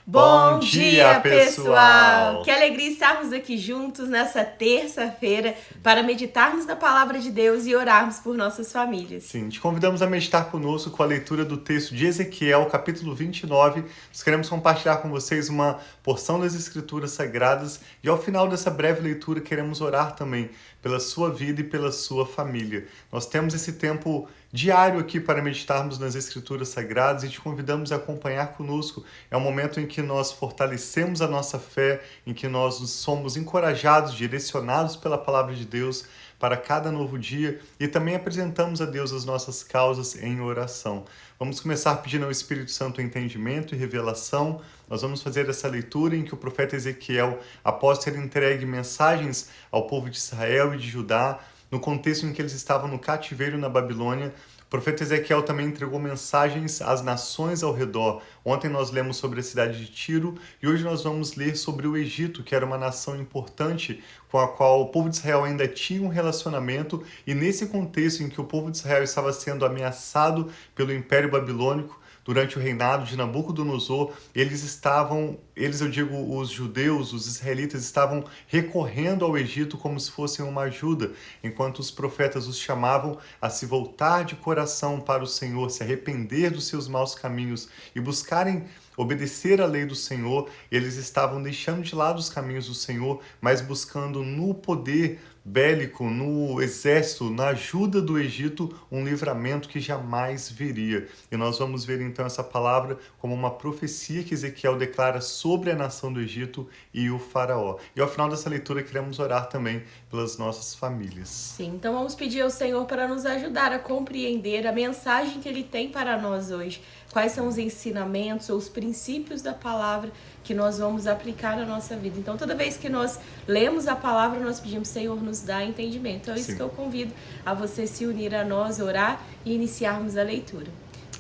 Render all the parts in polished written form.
Bom dia, pessoal! Que alegria estarmos aqui juntos nessa terça-feira para meditarmos na palavra de Deus e orarmos por nossas famílias. Sim, te convidamos a meditar conosco com a leitura do texto de Ezequiel, capítulo 29. Nós queremos compartilhar com vocês uma porção das Escrituras Sagradas e ao final dessa breve leitura queremos orar também pela sua vida e pela sua família. Nós temos esse tempo diário aqui para meditarmos nas Escrituras Sagradas e te convidamos a acompanhar conosco. É um momento em que nós fortalecemos a nossa fé, em que nós somos encorajados, direcionados pela palavra de Deus para cada novo dia e também apresentamos a Deus as nossas causas em oração. Vamos começar pedindo ao Espírito Santo entendimento e revelação. Nós vamos fazer essa leitura em que o profeta Ezequiel, após ter entregue mensagens ao povo de Israel e de Judá, no contexto em que eles estavam no cativeiro na Babilônia, o profeta Ezequiel também entregou mensagens às nações ao redor. Ontem nós lemos sobre a cidade de Tiro e hoje nós vamos ler sobre o Egito, que era uma nação importante com a qual o povo de Israel ainda tinha um relacionamento. E nesse contexto em que o povo de Israel estava sendo ameaçado pelo Império Babilônico, durante o reinado de Nabucodonosor, os judeus, os israelitas, estavam recorrendo ao Egito como se fossem uma ajuda, enquanto os profetas os chamavam a se voltar de coração para o Senhor, se arrepender dos seus maus caminhos e buscarem obedecer à lei do Senhor. Eles estavam deixando de lado os caminhos do Senhor, mas buscando no poder bélico, no exército, na ajuda do Egito, um livramento que jamais viria. E nós vamos ver então essa palavra como uma profecia que Ezequiel declara sobre a nação do Egito e o faraó. E ao final dessa leitura queremos orar também pelas nossas famílias. Sim, então vamos pedir ao Senhor para nos ajudar a compreender a mensagem que Ele tem para nós hoje. Quais são os ensinamentos ou os princípios da palavra que nós vamos aplicar na nossa vida. Então, toda vez que nós lemos a palavra, nós pedimos, Senhor, nos dá entendimento. Então, é isso que eu convido a você se unir a nós, orar e iniciarmos a leitura.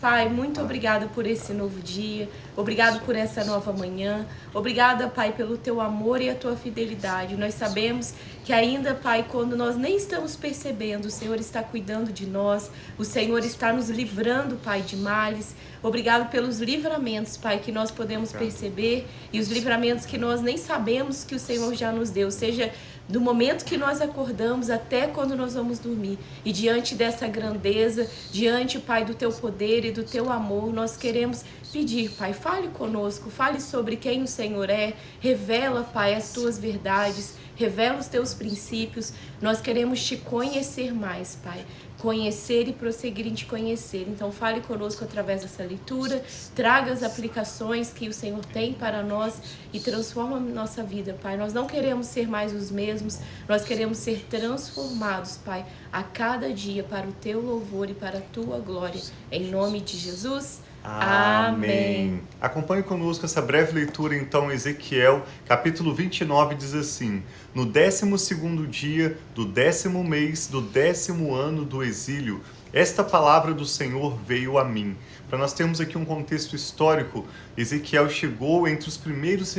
Pai, muito obrigada por esse novo dia, obrigado por essa nova manhã, obrigada, Pai, pelo teu amor e a tua fidelidade. Nós sabemos que ainda, Pai, quando nós nem estamos percebendo, o Senhor está cuidando de nós, o Senhor está nos livrando, Pai, de males. Obrigado pelos livramentos, Pai, que nós podemos perceber e os livramentos que nós nem sabemos que o Senhor já nos deu, seja do momento que nós acordamos até quando nós vamos dormir. E diante dessa grandeza, diante, Pai, do teu poder e do teu amor, nós queremos pedir, Pai, fale conosco, fale sobre quem o Senhor é, revela, Pai, as tuas verdades, revela os teus princípios. Nós queremos te conhecer mais, Pai, conhecer e prosseguir em te conhecer. Então fale conosco através dessa leitura, traga as aplicações que o Senhor tem para nós e transforma a nossa vida, Pai. Nós não queremos ser mais os mesmos, nós queremos ser transformados, Pai, a cada dia para o teu louvor e para a tua glória. Em nome de Jesus. Amém. Acompanhe conosco essa breve leitura, então, Ezequiel, capítulo 29, diz assim: No 12º dia do 10º mês do 10º ano do exílio, esta palavra do Senhor veio a mim. Para nós termos aqui um contexto histórico, Ezequiel chegou entre os primeiros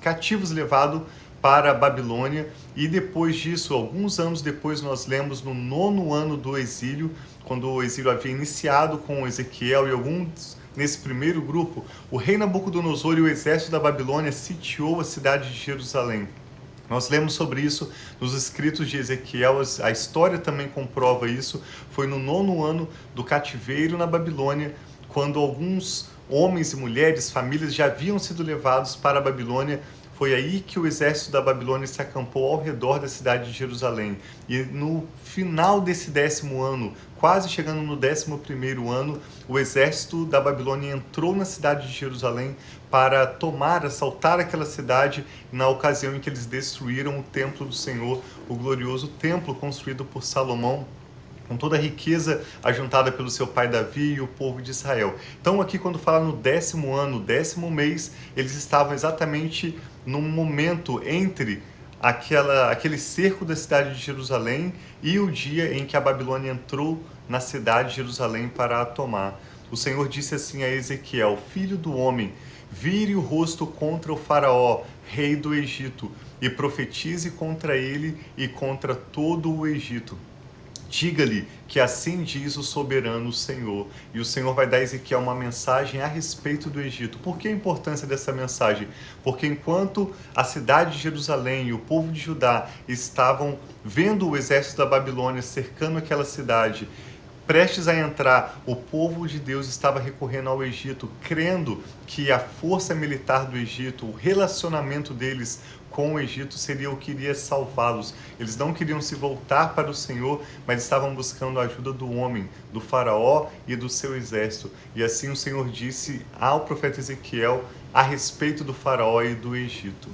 cativos levados para a Babilônia, e depois disso, alguns anos depois, nós lemos no 9º ano do exílio, quando o exílio havia iniciado com Ezequiel e alguns nesse primeiro grupo, o rei Nabucodonosor e o exército da Babilônia sitiou a cidade de Jerusalém. Nós lemos sobre isso nos escritos de Ezequiel, a história também comprova isso. Foi no 9º ano do cativeiro na Babilônia, quando alguns homens e mulheres, famílias já haviam sido levados para a Babilônia. Foi aí que o exército da Babilônia se acampou ao redor da cidade de Jerusalém. E no final desse 10º ano, quase chegando no 11º ano, o exército da Babilônia entrou na cidade de Jerusalém para assaltar aquela cidade, na ocasião em que eles destruíram o templo do Senhor, o glorioso templo construído por Salomão, com toda a riqueza ajuntada pelo seu pai Davi e o povo de Israel. Então aqui, quando fala no 10º ano, 10º mês, eles estavam exatamente num momento entre aquele cerco da cidade de Jerusalém e o dia em que a Babilônia entrou na cidade de Jerusalém para a tomar. O Senhor disse assim a Ezequiel: Filho do homem, vire o rosto contra o faraó, rei do Egito, e profetize contra ele e contra todo o Egito. Diga-lhe que assim diz o soberano Senhor. E o Senhor vai dar a Ezequiel uma mensagem a respeito do Egito. Por que a importância dessa mensagem? Porque enquanto a cidade de Jerusalém e o povo de Judá estavam vendo o exército da Babilônia cercando aquela cidade, prestes a entrar, o povo de Deus estava recorrendo ao Egito, crendo que a força militar do Egito, o relacionamento deles com o Egito seria o que iria salvá-los. Eles não queriam se voltar para o Senhor, mas estavam buscando a ajuda do homem, do faraó e do seu exército. E assim o Senhor disse ao profeta Ezequiel a respeito do faraó e do Egito.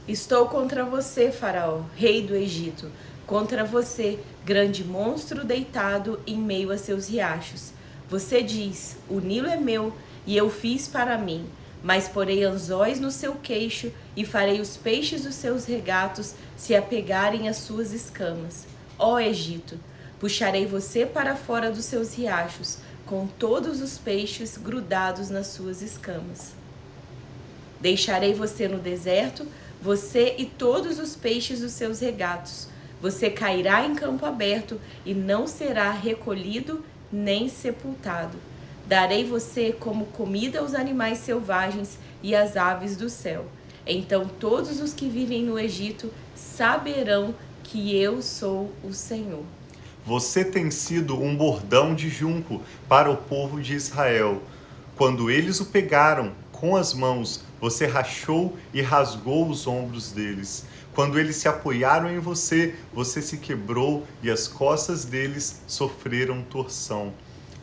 Estou contra você, faraó, rei do Egito, contra você, grande monstro deitado em meio a seus riachos. Você diz, o Nilo é meu e eu fiz para mim, mas porei anzóis no seu queixo e farei os peixes dos seus regatos se apegarem às suas escamas. Ó Egito, puxarei você para fora dos seus riachos, com todos os peixes grudados nas suas escamas. Deixarei você no deserto, você e todos os peixes dos seus regatos. Você cairá em campo aberto e não será recolhido nem sepultado. Darei você como comida aos animais selvagens e às aves do céu. Então todos os que vivem no Egito saberão que eu sou o Senhor. Você tem sido um bordão de junco para o povo de Israel. Quando eles o pegaram com as mãos, você rachou e rasgou os ombros deles. Quando eles se apoiaram em você, você se quebrou e as costas deles sofreram torção.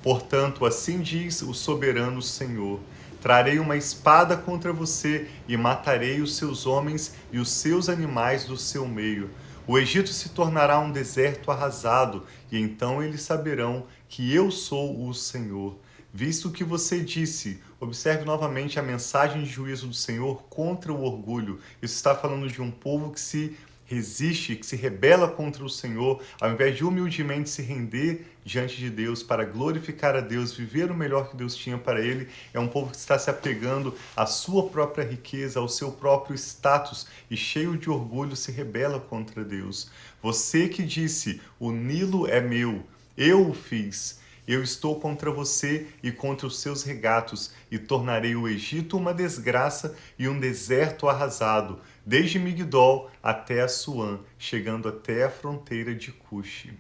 Portanto, assim diz o soberano Senhor: trarei uma espada contra você e matarei os seus homens e os seus animais do seu meio. O Egito se tornará um deserto arrasado, e então eles saberão que eu sou o Senhor. Visto que você disse, observe novamente a mensagem de juízo do Senhor contra o orgulho. Isso está falando de um povo que se resiste, que se rebela contra o Senhor, ao invés de humildemente se render diante de Deus para glorificar a Deus, viver o melhor que Deus tinha para ele. É um povo que está se apegando à sua própria riqueza, ao seu próprio status, e cheio de orgulho se rebela contra Deus. Você que disse, o Nilo é meu, eu o fiz. Eu estou contra você e contra os seus regatos, e tornarei o Egito uma desgraça e um deserto arrasado, desde Migdol até Assuã, chegando até a fronteira de Cuxi.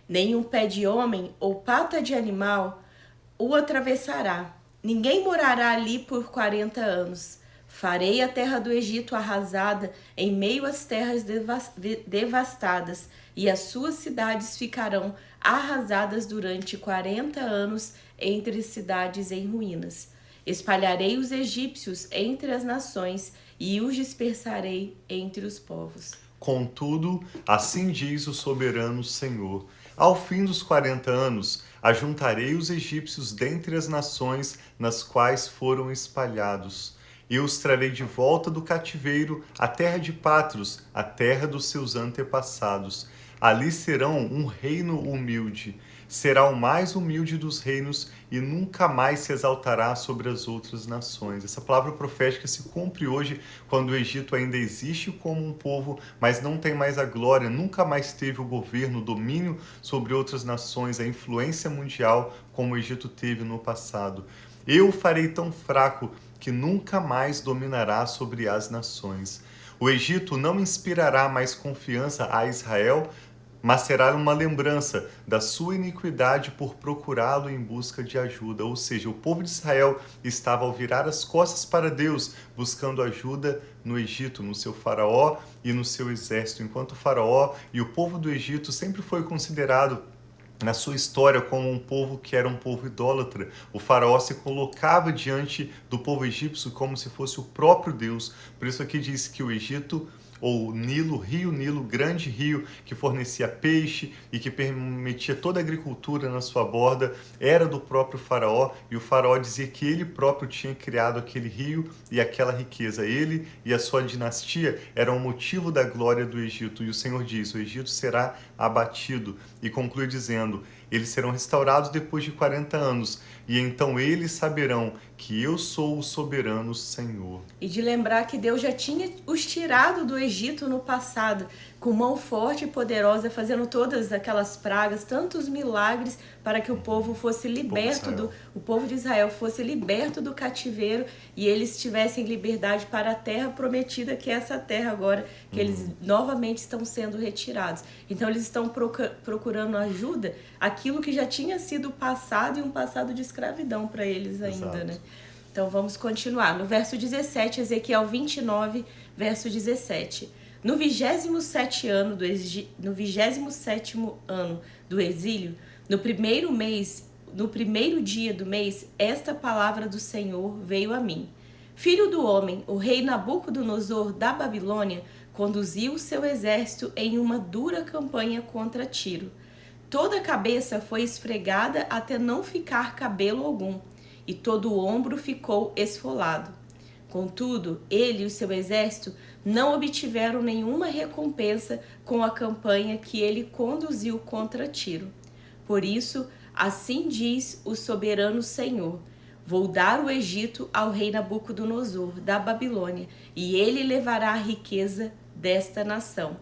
Nenhum pé de homem ou pata de animal o atravessará. Ninguém morará ali por 40 anos. Farei a terra do Egito arrasada em meio às terras devastadas, e as suas cidades ficarão arrasadas durante 40 anos entre cidades em ruínas. Espalharei os egípcios entre as nações e os dispersarei entre os povos. Contudo, assim diz o soberano Senhor: ao fim dos 40 anos, ajuntarei os egípcios dentre as nações nas quais foram espalhados. Eu os trarei de volta do cativeiro à terra de Patros, a terra dos seus antepassados. Ali serão um reino humilde. Será o mais humilde dos reinos e nunca mais se exaltará sobre as outras nações. Essa palavra profética se cumpre hoje, quando o Egito ainda existe como um povo, mas não tem mais a glória, nunca mais teve o governo, o domínio sobre outras nações, a influência mundial como o Egito teve no passado. Eu o farei tão fraco que nunca mais dominará sobre as nações. O Egito não inspirará mais confiança a Israel, mas será uma lembrança da sua iniquidade por procurá-lo em busca de ajuda. Ou seja, o povo de Israel estava ao virar as costas para Deus, buscando ajuda no Egito, no seu faraó e no seu exército, enquanto o faraó e o povo do Egito sempre foi considerado na sua história como um povo que era um povo idólatra. O faraó se colocava diante do povo egípcio como se fosse o próprio Deus. Por isso aqui diz que o Egito, ou Nilo, rio Nilo, grande rio que fornecia peixe e que permitia toda a agricultura na sua borda, era do próprio faraó, e o faraó dizia que ele próprio tinha criado aquele rio e aquela riqueza. Ele e a sua dinastia eram o motivo da glória do Egito, e o Senhor diz: o Egito será abatido, e conclui dizendo: eles serão restaurados depois de 40 anos, e então eles saberão que eu sou o soberano Senhor. E de lembrar que Deus já tinha os tirado do Egito no passado, com mão forte e poderosa, fazendo todas aquelas pragas, tantos milagres, para que o povo fosse liberto, o povo de Israel fosse liberto do cativeiro e eles tivessem liberdade para a terra prometida, que é essa terra agora, que eles novamente estão sendo retirados. Então eles estão procurando ajuda, aquilo que já tinha sido passado, e um passado de escravidão para eles ainda, né? Então vamos continuar. No verso 17, Ezequiel 29, verso 17. No 27º ano do exílio, no primeiro dia do mês, esta palavra do Senhor veio a mim. Filho do homem, o rei Nabucodonosor da Babilônia conduziu seu exército em uma dura campanha contra Tiro. Toda a cabeça foi esfregada até não ficar cabelo algum, e todo o ombro ficou esfolado. Contudo, ele e o seu exército não obtiveram nenhuma recompensa com a campanha que ele conduziu contra Tiro. Por isso, assim diz o soberano Senhor: vou dar o Egito ao rei Nabucodonosor da Babilônia, e ele levará a riqueza desta nação.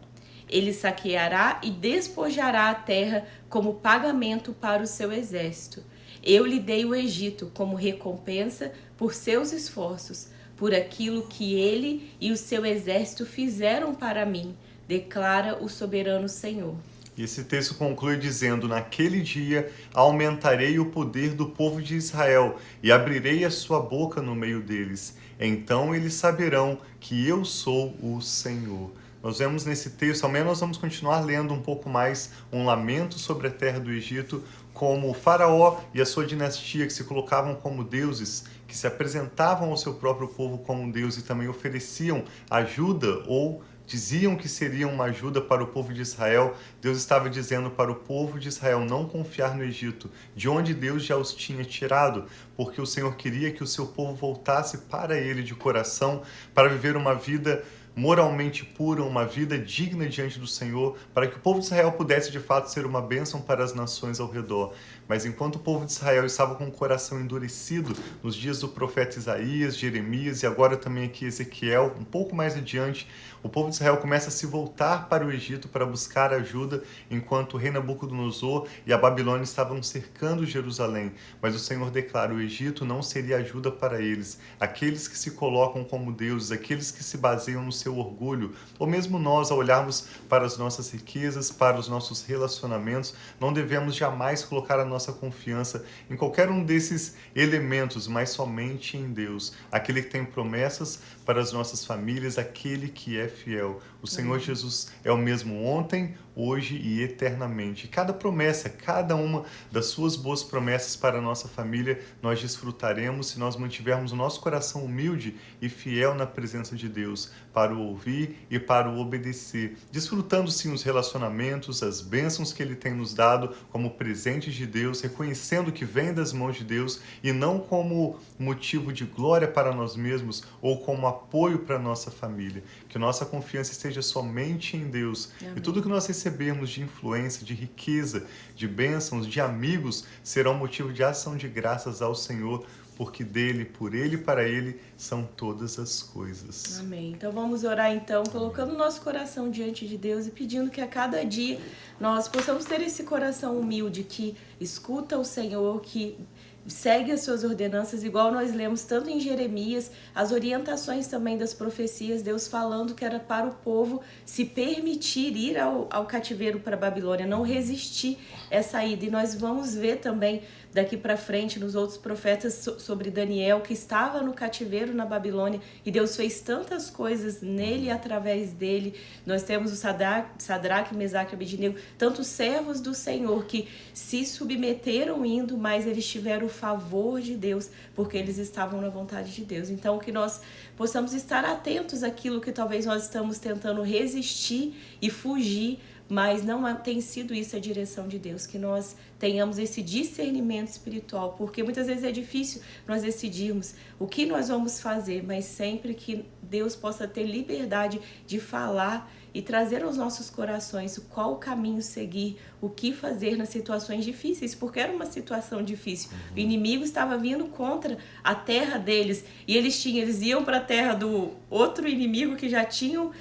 Ele saqueará e despojará a terra como pagamento para o seu exército. Eu lhe dei o Egito como recompensa por seus esforços, por aquilo que ele e o seu exército fizeram para mim, declara o soberano Senhor. E esse texto conclui dizendo: naquele dia aumentarei o poder do povo de Israel e abrirei a sua boca no meio deles. Então eles saberão que eu sou o Senhor. Nós vemos nesse texto, ao menos nós vamos continuar lendo um pouco mais, um lamento sobre a terra do Egito, como o faraó e a sua dinastia, que se colocavam como deuses, que se apresentavam ao seu próprio povo como Deus e também ofereciam ajuda ou diziam que seriam uma ajuda para o povo de Israel. Deus estava dizendo para o povo de Israel não confiar no Egito, de onde Deus já os tinha tirado, porque o Senhor queria que o seu povo voltasse para Ele de coração, para viver uma vida moralmente pura, uma vida digna diante do Senhor, para que o povo de Israel pudesse de fato ser uma bênção para as nações ao redor. Mas enquanto o povo de Israel estava com o coração endurecido nos dias do profeta Isaías, Jeremias e agora também aqui Ezequiel, um pouco mais adiante, o povo de Israel começa a se voltar para o Egito para buscar ajuda, enquanto o rei Nabucodonosor e a Babilônia estavam cercando Jerusalém. Mas o Senhor declara: o Egito não seria ajuda para eles. Aqueles que se colocam como deuses, aqueles que se baseiam no seu orgulho, ou mesmo nós, ao olharmos para as nossas riquezas, para os nossos relacionamentos, não devemos jamais colocar a nossa confiança em qualquer um desses elementos, mas somente em Deus, aquele que tem promessas para as nossas famílias, aquele que é fiel. O Senhor Jesus é o mesmo ontem, hoje e eternamente. Cada promessa, cada uma das suas boas promessas para a nossa família, nós desfrutaremos se nós mantivermos o nosso coração humilde e fiel na presença de Deus, para o ouvir e para o obedecer, desfrutando sim os relacionamentos, as bênçãos que Ele tem nos dado como presentes de Deus, reconhecendo que vem das mãos de Deus e não como motivo de glória para nós mesmos ou como apoio para a nossa família. Que nossa confiança esteja somente em Deus. Amém. E tudo que nós recebemos de influência, de riqueza, de bênçãos, de amigos, serão motivo de ação de graças ao Senhor, porque dele, por ele e para ele são todas as coisas. Amém. Então vamos orar então, colocando o nosso coração diante de Deus e pedindo que a cada dia nós possamos ter esse coração humilde que escuta o Senhor, que segue as suas ordenanças, igual nós lemos tanto em Jeremias, as orientações também das profecias, Deus falando que era para o povo se permitir ir ao cativeiro para a Babilônia, não resistir essa ida. E nós vamos ver também daqui para frente nos outros profetas sobre Daniel, que estava no cativeiro na Babilônia e Deus fez tantas coisas nele e através dele. Nós temos o Sadraque, Mesaque e Abednego, tantos servos do Senhor que se submeteram indo, mas eles tiveram o favor de Deus, porque eles estavam na vontade de Deus. Então que nós possamos estar atentos àquilo que talvez nós estamos tentando resistir e fugir, mas não tem sido isso a direção de Deus, que nós tenhamos esse discernimento espiritual, porque muitas vezes é difícil nós decidirmos o que nós vamos fazer, mas sempre que Deus possa ter liberdade de falar e trazer aos nossos corações qual o caminho seguir, o que fazer nas situações difíceis, porque era uma situação difícil. O inimigo estava vindo contra a terra deles e eles iam para a terra do outro inimigo que já tinham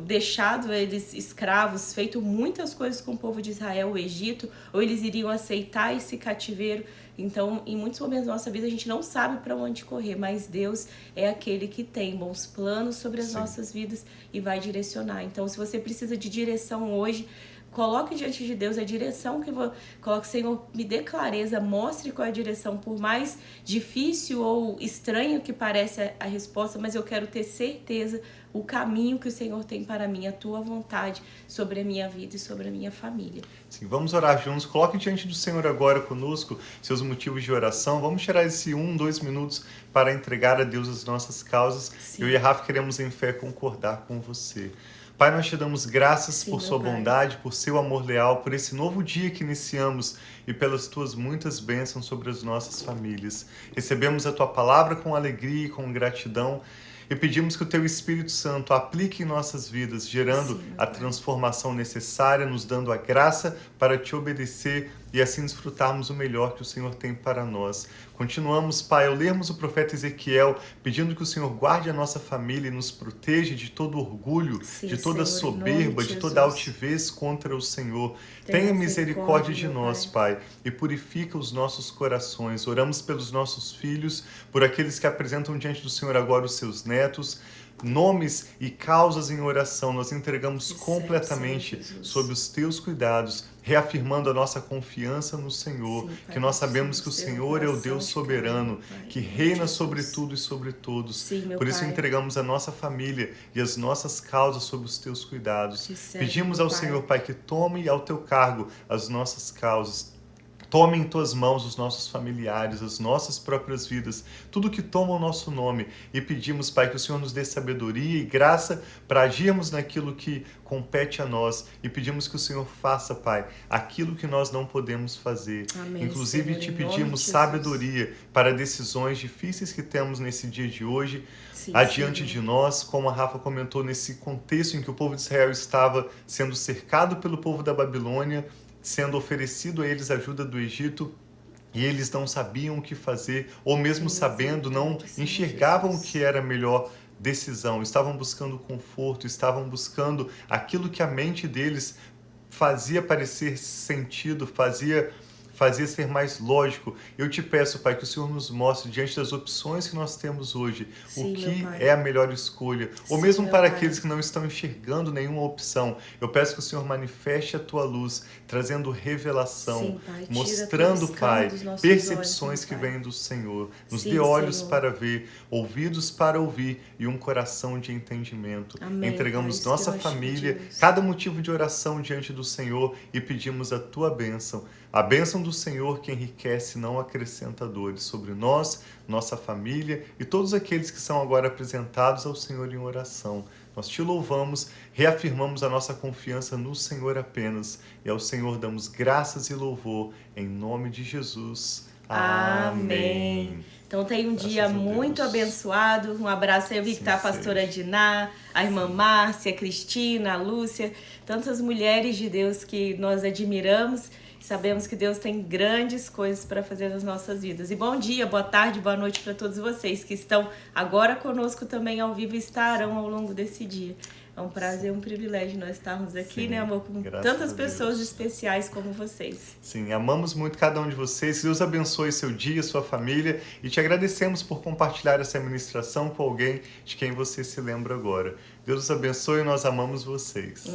deixado eles escravos, feito muitas coisas com o povo de Israel, o Egito, ou eles iriam aceitar esse cativeiro. Então, em muitos momentos da nossa vida, a gente não sabe para onde correr, mas Deus é aquele que tem bons planos sobre as nossas vidas e vai direcionar. Então, se você precisa de direção hoje, coloque diante de Deus a direção que coloque, Senhor, me dê clareza, mostre qual é a direção, por mais difícil ou estranho que pareça a resposta, mas eu quero ter certeza o caminho que o Senhor tem para mim, a tua vontade sobre a minha vida e sobre a minha família. Sim, vamos orar juntos. Coloque diante do Senhor agora conosco seus motivos de oração. Vamos tirar esse 2 minutos para entregar a Deus as nossas causas. Sim. Eu e a Rafa queremos em fé concordar com você. Pai, nós te damos graças por sua bondade, por seu amor leal, por esse novo dia que iniciamos e pelas tuas muitas bênçãos sobre as nossas famílias. Recebemos a tua palavra com alegria e com gratidão e pedimos que o teu Espírito Santo aplique em nossas vidas, gerando a transformação necessária, nos dando a graça para te obedecer e assim desfrutarmos o melhor que o Senhor tem para nós. Continuamos, Pai, ao lermos o profeta Ezequiel, pedindo que o Senhor guarde a nossa família e nos proteja de todo orgulho, de toda soberba, de toda altivez contra o Senhor. Tenha misericórdia de nós, Pai, e purifica os nossos corações. Oramos pelos nossos filhos, por aqueles que apresentam diante do Senhor agora os seus netos, nomes e causas em oração, nós entregamos completamente sob os teus cuidados, reafirmando a nossa confiança no Senhor, que nós sabemos que o Senhor é o Deus soberano, que reina sobre tudo e sobre todos. Por isso entregamos a nossa família e as nossas causas sob os teus cuidados. Pedimos ao Senhor, Pai, que tome ao teu cargo as nossas causas. Tome em tuas mãos os nossos familiares, as nossas próprias vidas, tudo que toma o nosso nome. E pedimos, Pai, que o Senhor nos dê sabedoria e graça para agirmos naquilo que compete a nós. E pedimos que o Senhor faça, Pai, aquilo que nós não podemos fazer. Amém, Inclusive, Senhor, te em nome pedimos de sabedoria para decisões difíceis que temos nesse dia de hoje, adiante de nós, como a Rafa comentou, nesse contexto em que o povo de Israel estava sendo cercado pelo povo da Babilônia, sendo oferecido a eles ajuda do Egito, e eles não sabiam o que fazer, ou mesmo sabendo, não enxergavam o que era a melhor decisão. Estavam buscando conforto, estavam buscando aquilo que a mente deles fazia parecer sentido, fazia ser mais lógico. Eu te peço, Pai, que o Senhor nos mostre, diante das opções que nós temos hoje, o que é a melhor escolha. Ou mesmo para aqueles que não estão enxergando nenhuma opção. Eu peço que o Senhor manifeste a tua luz, trazendo revelação, mostrando, Pai, percepções que vêm do Senhor. Nos dê olhos para ver, ouvidos para ouvir e um coração de entendimento. Entregamos nossa família, cada motivo de oração diante do Senhor e pedimos a tua bênção. A bênção do Senhor que enriquece, não acrescenta dores, sobre nós, nossa família e todos aqueles que são agora apresentados ao Senhor em oração. Nós te louvamos, reafirmamos a nossa confiança no Senhor apenas e ao Senhor damos graças e louvor em nome de Jesus. Amém. Então tenha um dia muito abençoado. Um abraço aí, eu vi que tá a pastora Diná, a irmã Márcia, a Cristina, a Lúcia, tantas mulheres de Deus que nós admiramos. Sabemos que Deus tem grandes coisas para fazer nas nossas vidas. E bom dia, boa tarde, boa noite para todos vocês que estão agora conosco também ao vivo e estarão ao longo desse dia. É um prazer, um privilégio nós estarmos aqui, né, amor? Com tantas pessoas especiais como vocês. Sim, amamos muito cada um de vocês. Deus abençoe seu dia, sua família. E te agradecemos por compartilhar essa ministração com alguém de quem você se lembra agora. Deus os abençoe e nós amamos vocês.